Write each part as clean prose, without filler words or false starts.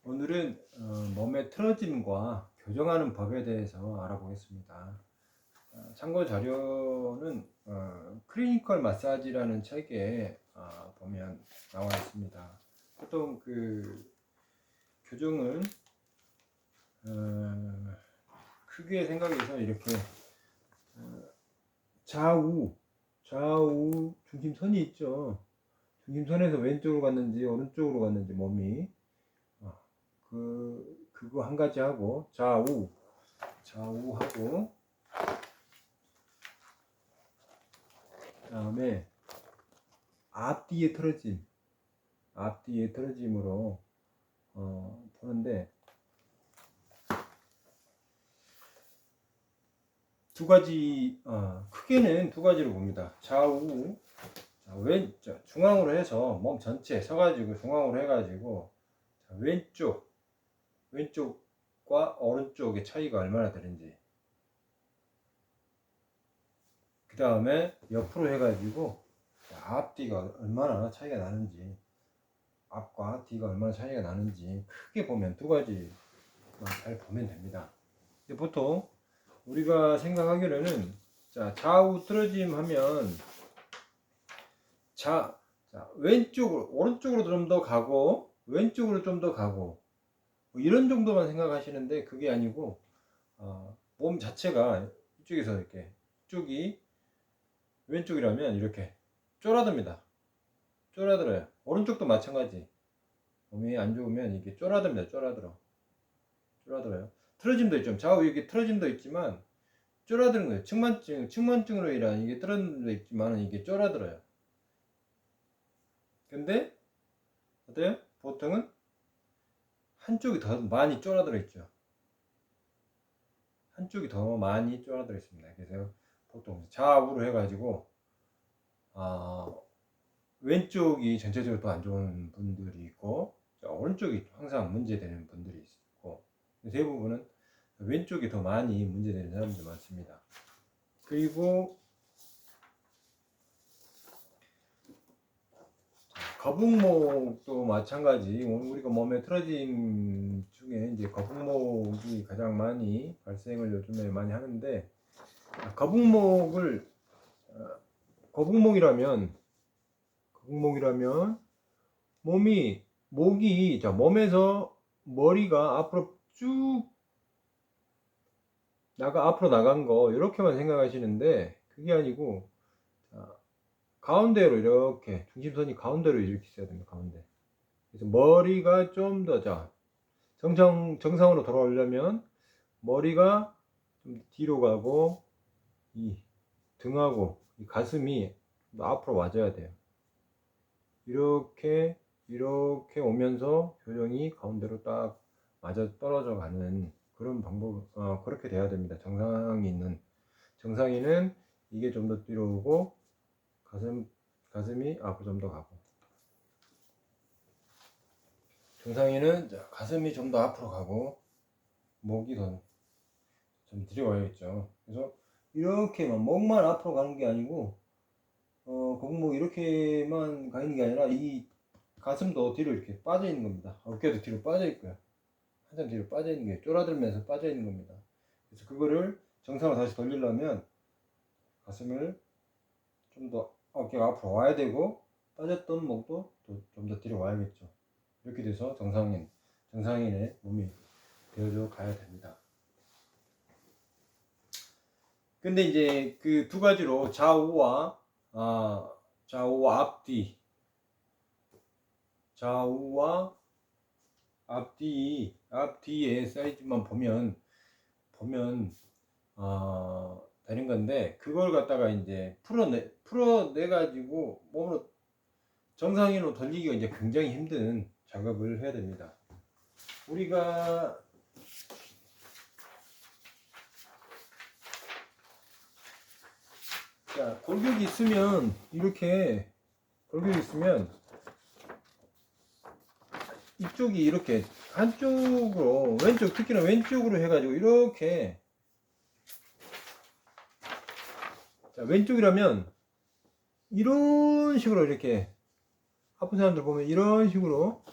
오늘은 몸의 틀어짐과 교정하는 법에 대해서 알아보겠습니다. 참고 자료는 클리니컬 마사지라는 책에 보면 나와 있습니다. 보통 그 교정은 크게 생각해서 이렇게 좌우 중심선이 있죠. 중심선에서 왼쪽으로 갔는지 오른쪽으로 갔는지 몸이 그거 한 가지 하고 좌우하고 그다음에 앞뒤의 틀어짐으로 보는데 두 가지 크게는 두 가지로 봅니다. 좌우 중앙으로 해서 몸 전체 서가지고 중앙으로 해가지고 왼쪽과 오른쪽의 차이가 얼마나 되는지, 그 다음에 옆으로 해가지고 앞뒤가 얼마나 차이가 나는지, 앞과 뒤가 얼마나 차이가 나는지 크게 보면 두 가지만 잘 보면 됩니다. 근데 보통 우리가 생각하기로는 좌우 틀어짐 하면 왼쪽으로 오른쪽으로 좀 더 가고 왼쪽으로 좀 더 가고 뭐 이런 정도만 생각하시는데 그게 아니고 몸 자체가 이쪽에서 이렇게 이쪽이 왼쪽이라면 이렇게 쪼라듭니다. 쪼라들어요. 오른쪽도 마찬가지. 몸이 안 좋으면 이게 쪼라듭니다. 쪼라들어요. 틀어짐도 있죠. 좌우 이렇게 틀어짐도 있지만 쪼라드는 거예요. 측만증으로 인한 이게 틀어짐도 있지만 이게 쪼라들어요. 근데 어때요? 보통은 한쪽이 더 많이 쪼라들어 있죠. 한쪽이 더 많이 쪼라들어 있습니다. 그래서 보통 좌우로 해가지고 왼쪽이 전체적으로 더 안 좋은 분들이 있고 오른쪽이 항상 문제되는 분들이 있고 대부분은 왼쪽이 더 많이 문제되는 사람들이 많습니다. 그리고 거북목도 마찬가지. 우리가 몸에 틀어짐 중에 이제 거북목이 가장 많이 발생을 요즘에 많이 하는데 거북목이라면 목이 몸에서 머리가 앞으로 쭉 앞으로 나간 거 이렇게만 생각하시는데 그게 아니고 가운데로 이렇게 중심선이 가운데로 이렇게 있어야 됩니다. 가운데. 그래서 머리가 좀 더 정상으로 돌아오려면 머리가 좀 뒤로 가고 이 등하고 이 가슴이 앞으로 와줘야 돼요. 이렇게 오면서 교정이 가운데로 딱 맞아 떨어져 가는 그런 방법, 그렇게 돼야 됩니다. 정상인은 이게 좀 더 뒤로 오고 가슴이 앞으로 좀 더 가고, 정상인은 가슴이 좀 더 앞으로 가고 목이 더 좀 뒤로 와야겠죠. 그래서 이렇게만 목만 앞으로 가는 게 아니고 거북목 이렇게만 가 있는 게 아니라 이 가슴도 뒤로 이렇게 빠져 있는 겁니다. 어깨도 뒤로 빠져 있고요. 한참 뒤로 빠져 있는 게 쪼라들면서 빠져 있는 겁니다. 그래서 그거를 정상으로 다시 돌리려면 가슴을 좀 더 어깨가 앞으로 와야 되고 빠졌던 목도 좀 더 뒤로 와야겠죠. 이렇게 돼서 정상인의 몸이 되어져 가야 됩니다. 근데 이제 그 두 가지로 좌우와 앞뒤의 사이즈만 보면 되는 건데 그걸 갖다가 이제 풀어내 가지고 몸으로 정상인으로 돌리기가 이제 굉장히 힘든 작업을 해야 됩니다. 우리가 골격이 있으면 이쪽이 이렇게 한쪽으로 특히나 왼쪽으로 해가지고 이렇게 왼쪽이라면 이런 식으로 이렇게 아픈 사람들 보면 이런 식으로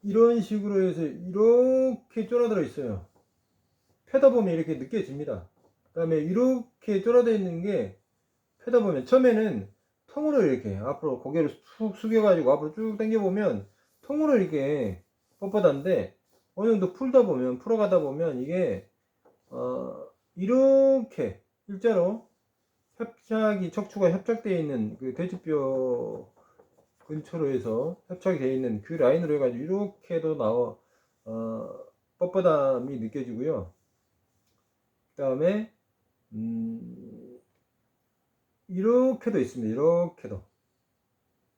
이런 식으로 해서 이렇게 쪼라들어 있어요. 펴다 보면 이렇게 느껴집니다. 그 다음에 이렇게 쪼라져 있는 게 펴다 보면 처음에는 통으로 이렇게 앞으로 고개를 쑥 숙여가지고 앞으로 쭉 당겨보면 통으로 이렇게 뻣뻣한데 어느 정도 풀어가다 보면 이게 이렇게 일자로 척추가 협착되어 있는 그 돼지뼈 근처로 해서 협착이 되어 있는 그 라인으로 해가지고 이렇게도 뻣뻣함이 느껴지고요. 그 다음에 이렇게도 있습니다. 이렇게도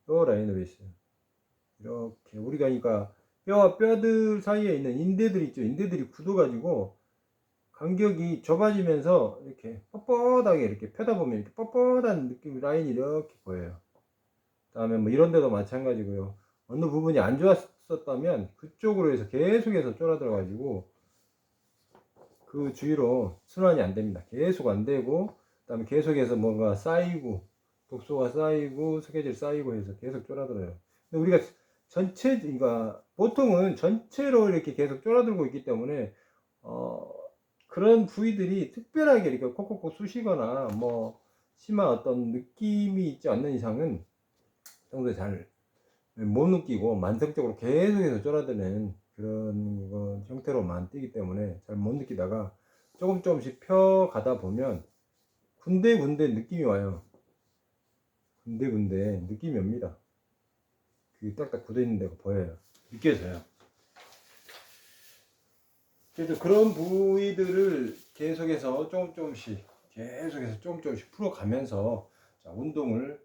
또 라인으로 있어요. 이렇게 우리가 그러니까 뼈와 뼈들 사이에 있는 인대들 있죠. 인대들이 굳어가지고 간격이 좁아지면서 이렇게 뻣뻣하게 이렇게 펴다 보면 이렇게 뻣뻣한 느낌 라인이 이렇게 보여요. 다음에 뭐 이런 데도 마찬가지고요. 어느 부분이 안 좋았었다면 그쪽으로 해서 계속해서 쫄아들어 가지고 그 주위로 순환이 안 됩니다. 계속 안 되고 그다음에 계속해서 뭔가 쌓이고 독소가 쌓이고 석회질 쌓이고 해서 계속 쫄아들어요. 근데 우리가 그러니까 보통은 전체로 이렇게 계속 쫄아들고 있기 때문에 그런 부위들이 특별하게 이렇게 콕콕콕 쑤시거나 뭐 심한 어떤 느낌이 있지 않는 이상은 정도 잘 못 느끼고 만성적으로 계속해서 쫄아드는 그런 형태로만 뜨기 때문에 잘 못 느끼다가 조금씩 펴 가다 보면 군데군데 느낌이 와요. 군데군데 느낌이 옵니다. 그 딱딱 굳어 있는 데가 보여요. 느껴져요. 그래서 그런 부위들을 계속해서 조금씩 풀어가면서 운동을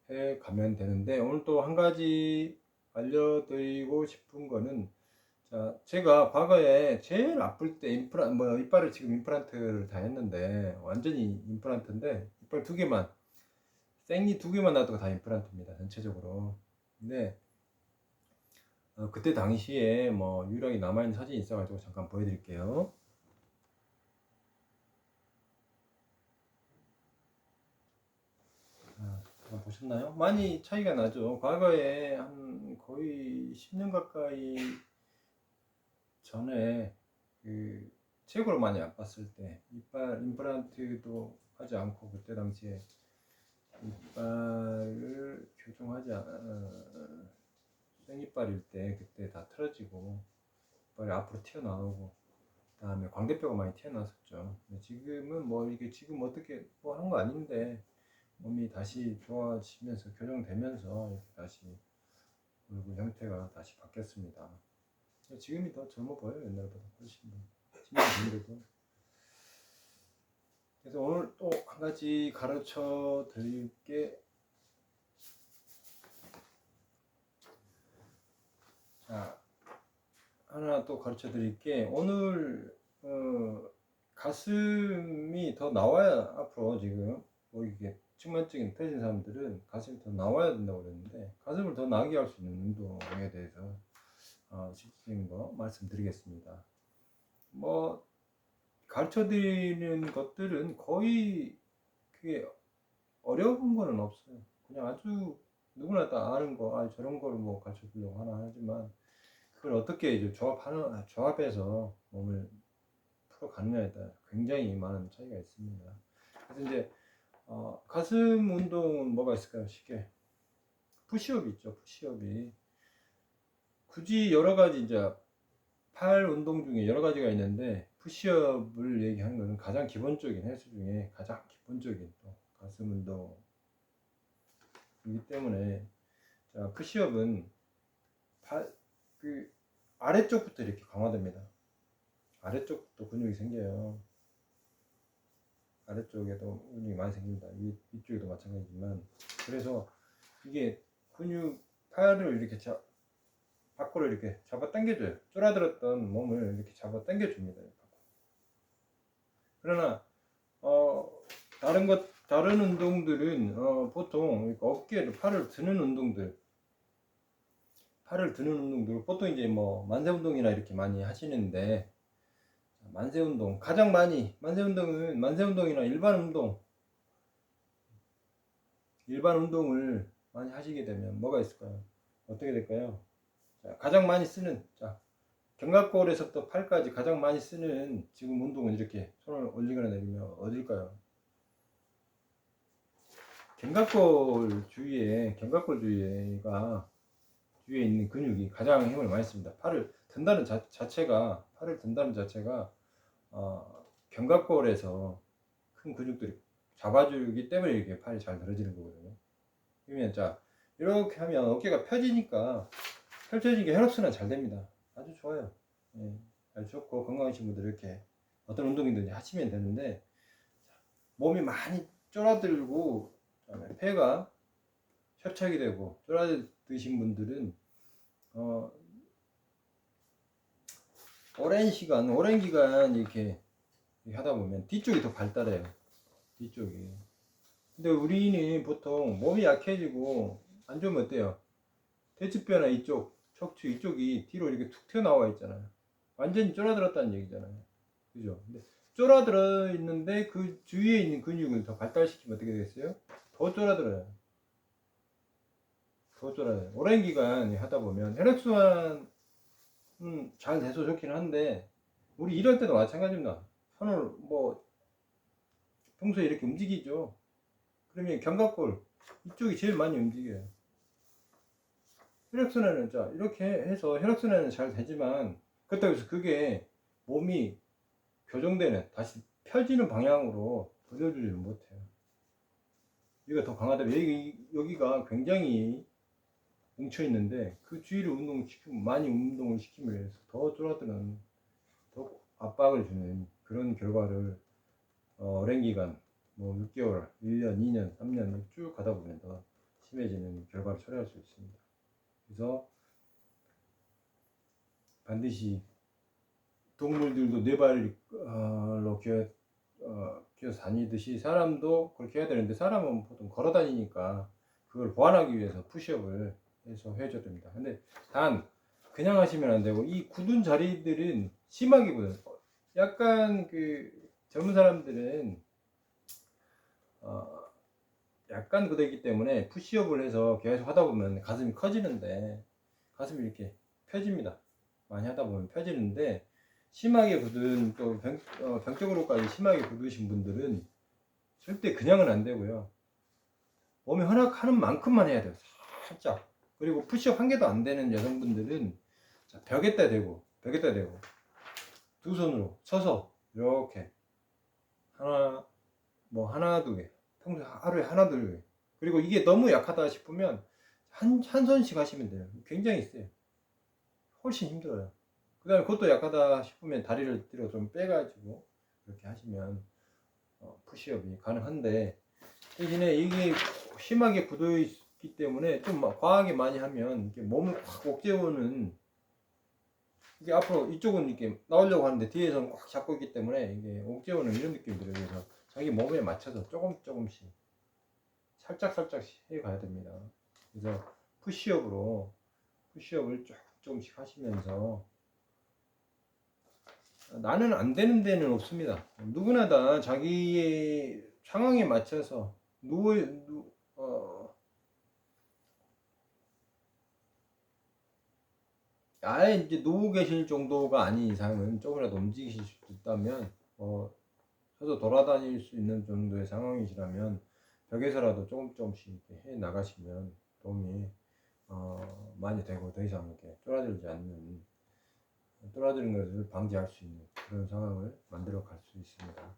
해 가면 되는데, 오늘 또 한 가지 알려드리고 싶은 거는, 자, 제가 과거에 제일 아플 때 이빨을 지금 임플란트를 다 했는데, 완전히 임플란트인데, 이빨 두 개만, 생리 두 개만 놔두고 다 임플란트입니다, 전체적으로. 근데, 그때 당시에 뭐 유일하게 남아있는 사진이 있어가지고 잠깐 보여드릴게요. 보셨나요? 많이 차이가 나죠. 과거에 한 거의 10년 가까이 전에 그 최고로 많이 아팠을 때 이빨 임플란트도 하지 않고 그때 당시에 이빨을 생이빨일 때 그때 다 틀어지고 이빨이 앞으로 튀어나오고 그다음에 광대뼈가 많이 튀어나왔었죠. 근데 지금은 뭐 이게 지금 어떻게 뭐 한 거 아닌데 몸이 다시 좋아지면서 교정되면서 이렇게 다시 얼굴 형태가 다시 바뀌었습니다. 지금이 더 젊어 보여요. 옛날보다 훨씬 더 10년 전인데도. 그래서 오늘 또 한 가지 가르쳐 드릴 게, 자, 하나 또 가르쳐 드릴 게, 오늘 가슴이 더 나와야 앞으로 지금 뭐 이게 측만적인 터진 사람들은 가슴이 더 나와야 된다고 그랬는데, 가슴을 더 나게 할 수 있는 운동에 대해서 실질적인 거 말씀드리겠습니다. 뭐 가르쳐 드리는 것들은 거의 그게 어려운 거는 없어요. 그냥 아주 누구나 다 아는 거, 저런 거를 뭐 가르쳐 주려고 하나 하지만, 그걸 어떻게 이제 조합해서 몸을 풀어가느냐에 따라 굉장히 많은 차이가 있습니다. 그래서 이제 가슴 운동은 뭐가 있을까요? 쉽게 푸시업이 있죠. 푸시업이 굳이 여러 가지 이제 팔 운동 중에 여러 가지가 있는데, 푸시업을 얘기하는 것은 가장 기본적인 헬스 중에 가장 기본적인 또 가슴 운동이기 때문에, 자, 푸시업은 그 아래쪽부터 이렇게 강화됩니다. 아래쪽부터 근육이 생겨요. 아래쪽에도 근육이 많이 생깁니다. 위쪽에도 마찬가지지만, 그래서 이게 팔을 이렇게 밖으로 이렇게 잡아 당겨줘요. 쫄아들었던 몸을 이렇게 잡아 당겨줍니다. 그러나 다른 운동들은 보통 어깨를 팔을 드는 운동들 보통 이제 뭐 만세 운동이나 이렇게 많이 하시는데, 만세 운동이나 일반 운동을 많이 하시게 되면 뭐가 있을까요? 어떻게 될까요? 자, 가장 많이 쓰는, 자, 견갑골에서부터 팔까지 가장 많이 쓰는 지금 운동은 이렇게 손을 올리거나 내리면 어딜까요? 견갑골 주위가 주위에 있는 근육이 가장 힘을 많이 씁니다. 팔을 든다는 자체가 견갑골에서 큰 근육들이 잡아주기 때문에 이렇게 팔이 잘 늘어지는 거거든요. 그러면 자, 이렇게 하면 어깨가 펴지니까 펼쳐진 게 혈액순환 잘 됩니다. 아주 좋아요. 예, 아주 좋고 건강하신 분들 이렇게 어떤 운동이든지 하시면 되는데, 몸이 많이 쫄아들고 폐가 협착이 되고 쫄아드신 분들은 오랜 기간 이렇게 하다 보면 뒤쪽이 더 발달해요. 뒤쪽이. 근데 우리는 보통 몸이 약해지고 안 좋으면 어때요? 대추뼈나 이쪽, 척추 이쪽이 뒤로 이렇게 툭 튀어나와 있잖아요. 완전히 쫄아들었다는 얘기잖아요. 그죠? 근데 쫄아들어 있는데 그 주위에 있는 근육을 더 발달시키면 어떻게 되겠어요? 더 쫄아들어요. 더 쫄아요. 오랜 기간 하다 보면 혈액순환 잘 돼서 좋긴 한데, 우리 일할 때도 마찬가지입니다. 손을 뭐 평소에 이렇게 움직이죠. 그러면 견갑골 이쪽이 제일 많이 움직여요. 혈액순환은 자 이렇게 해서 혈액순환은 잘 되지만, 그렇다고 해서 그게 몸이 교정되는, 다시 펴지는 방향으로 돌려주지는 못해요. 여기가 더 강하다면 여기가 굉장히 뭉쳐 있는데 그 주위를 많이 운동을 시키면 더 쫄아드는, 더 압박을 주는 그런 결과를 오랜 기간, 뭐 6개월, 1년, 2년, 3년 쭉 가다 보면 더 심해지는 결과를 초래할 수 있습니다. 그래서 반드시 동물들도 네 발로 기어서 다니듯이 사람도 그렇게 해야 되는데, 사람은 보통 걸어 다니니까 그걸 보완하기 위해서 푸시업을 해서 해줘야 됩니다. 근데 단 그냥 하시면 안 되고, 이 굳은 자리들은 심하게 굳어요. 약간 그 젊은 사람들은 약간 굳어있기 때문에 푸시업을 해서 계속 하다 보면 가슴이 커지는데, 가슴이 이렇게 펴집니다. 많이 하다 보면 펴지는데, 심하게 굳은, 또 병적으로까지 심하게 굳으신 분들은 절대 그냥은 안 되고요. 몸이 허락하는 만큼만 해야 돼요. 살짝. 그리고 푸시업 한 개도 안 되는 여성분들은 벽에다 대고 두 손으로 쳐서 이렇게 하나 두 개, 평소에 하루에 하나 둘 개. 그리고 이게 너무 약하다 싶으면 한 손씩 하시면 돼요. 굉장히 세요. 훨씬 힘들어요. 그 다음에 그것도 약하다 싶으면 다리를 뒤로 좀 빼가지고 그렇게 하시면 푸시업이 가능한데, 대신에 이게 심하게 굳어 있기 때문에 좀 과하게 많이 하면 이렇게 몸을 확 옥죄우는, 이게 앞으로 이쪽은 이렇게 나오려고 하는데 뒤에서는 꽉 잡고 있기 때문에 이게 옥죄우는 이런 느낌이 들어요. 그래서 자기 몸에 맞춰서 조금씩 살짝씩 해 가야 됩니다. 그래서 푸시업을 조금씩 하시면서, 나는 안 되는 데는 없습니다. 누구나 다 자기의 상황에 맞춰서 아예 이제 누워 계실 정도가 아닌 이상은 조금이라도 움직이실 수 있다면, 서서 돌아다닐 수 있는 정도의 상황이시라면 벽에서라도 조금씩 이렇게 해 나가시면 도움이 많이 되고, 더 이상 이렇게 쫄아들는 것을 방지할 수 있는 그런 상황을 만들어 갈 수 있습니다.